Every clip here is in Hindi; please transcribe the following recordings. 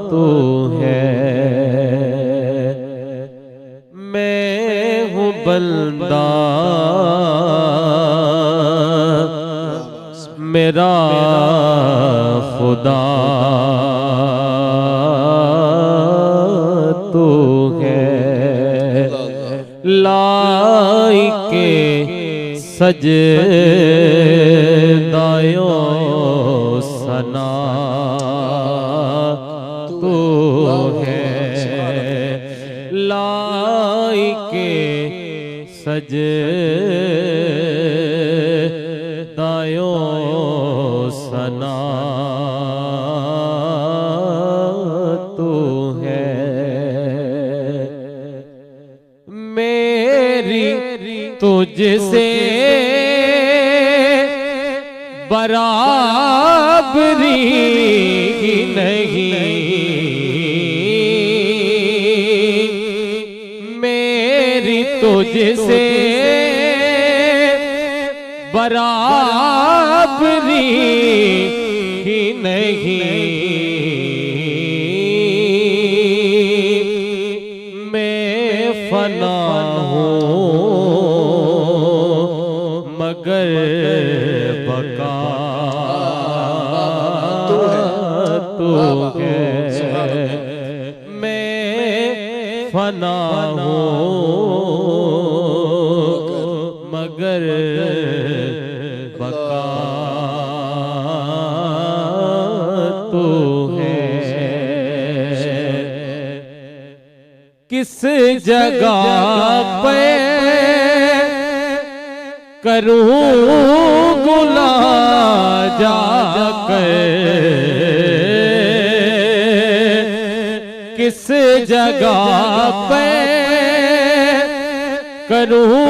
तू है, मैं हूँ बंदा मेरा खुदा तू है। लाइके सजदायो सना तू है, लाइके सजदायो सना तू है। मेरी तुझसे बराबरी नहीं, मेरी तुझसे बराबरी ही नहीं। मैं फना हूँ मगर बका तू है। मैं फना हूँ मगर बका तू है। किस जगह पे करूं गुला जाकर, किस जगह पे करूं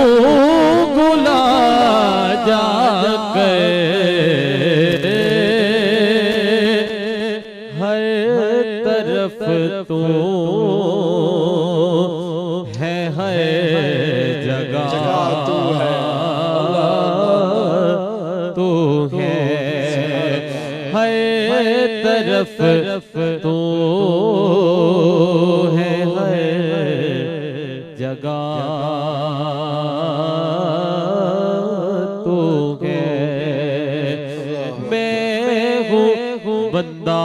गुला जाकर। हर तरफ तू है, हर जगह तू है, तू है। हर तरफ तू है, हर जगह तू है। मैं हूँ बंदा